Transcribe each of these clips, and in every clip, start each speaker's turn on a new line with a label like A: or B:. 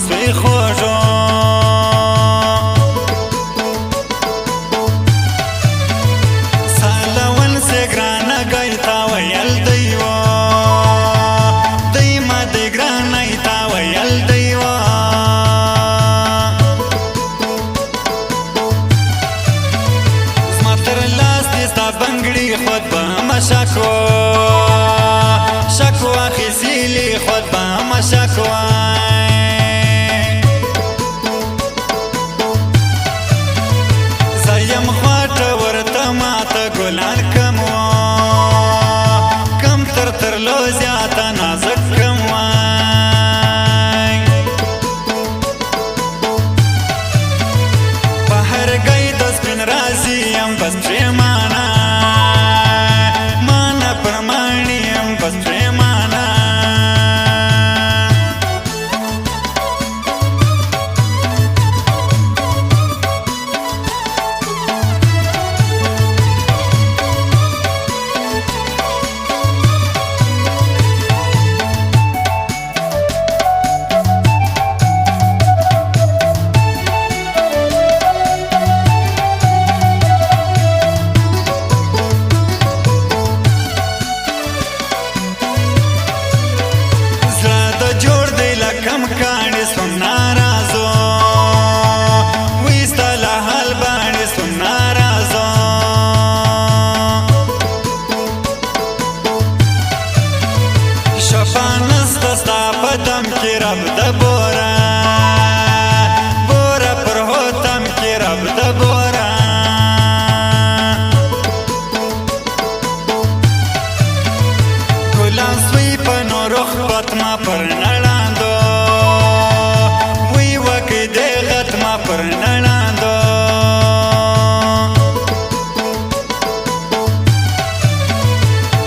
A: سوی خوږو سالون سي ګرانه ګای تا ویل دیو دی ما دی ګرانه تا ویل دیو زما تر لاس دې ستا بنګړي خود به مشکو شکوا خیسیلی خود به مشکوا زیم خواته ورته ماته ګلان کم کم تر لو زیاته نازک کم په هر ګۍ د سپین رازي یم بس پرېمانه مانه پرماني یم بس پرېمانه کم کاڼې سوم ناراضو وی ستا له حال باندې سوم ناراضو شفا نسته ستا په دم کې رب د بوره بوره پر هوتم کې رب د بوره ګلان سوی په نورو خبت ما پر نړاندو پر نړاندو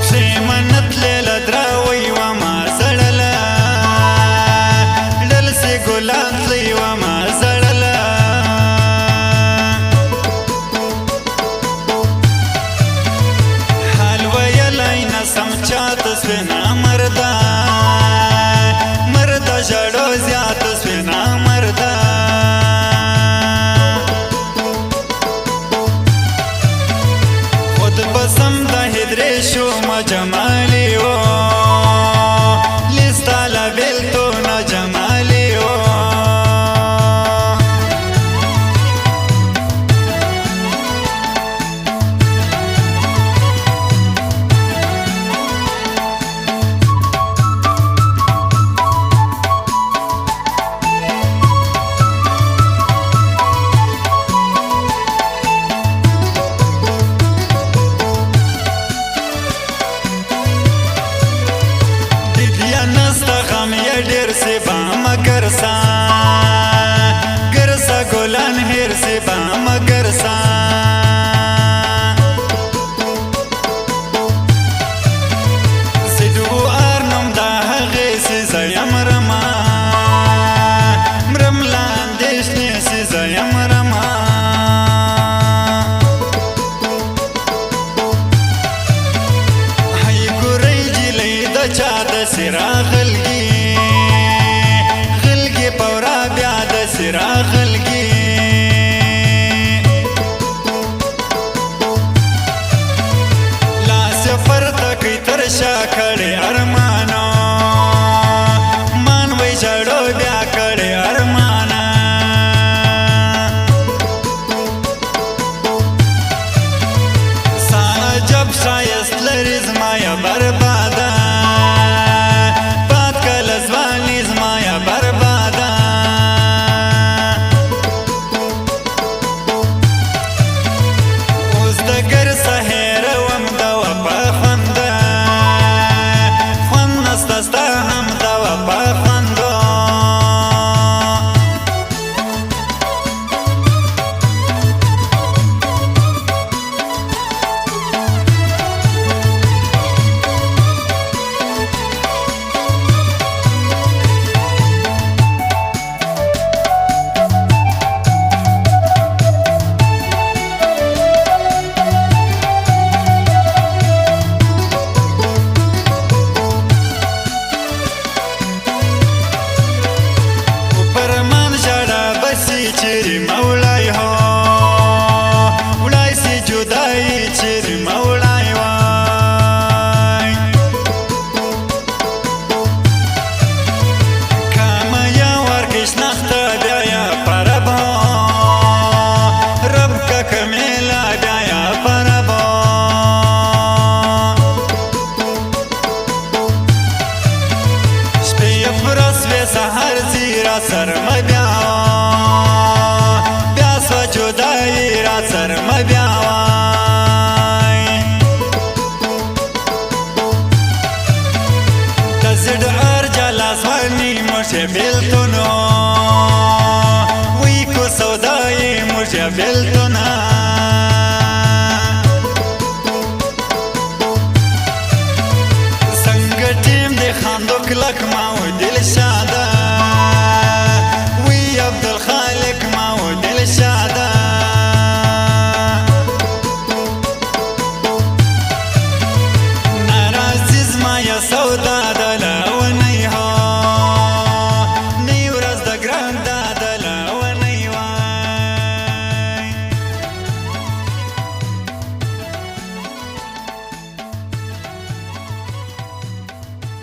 A: سیمنت لیله دراوی وما زړله ډل سي ګلان تلی وما زړله حال ویلی نسم چاته سوی نامرده مرده ژړو زیاته سوی نامرده بسم د هدرې شوم جمالي و لستا لا بیلتون جمالي و ډېر سي با مگر سا ګرسا ګلان هیر سي با مگر سا سیدو ارنم دا هغه سي زیم رما مرم لاندېش نه سي زیم رما هي ګورې جلې د چا د سراغلګي راغلګي لا سفر تک تر شا کړي ارمانو مان وې جړو بیا کړي ارمانا سا جب شایست لري زمایا بربادا پات کله ځواني زمایا بربادا چیرې مولای هو وړای سي جدایي چیرې مولای وای کامه یا ورکش نخته بیا یا پربا رب که کمیلا بیا یا پربا شپې فرس وې سحر زیرا سرم بیا سر مبیاوای تزد ارجل اسوانی مجھے بیلتونو وی کو سودائی مجھے بیلتونا سنگ ٹیم دے خاندو کلک ماو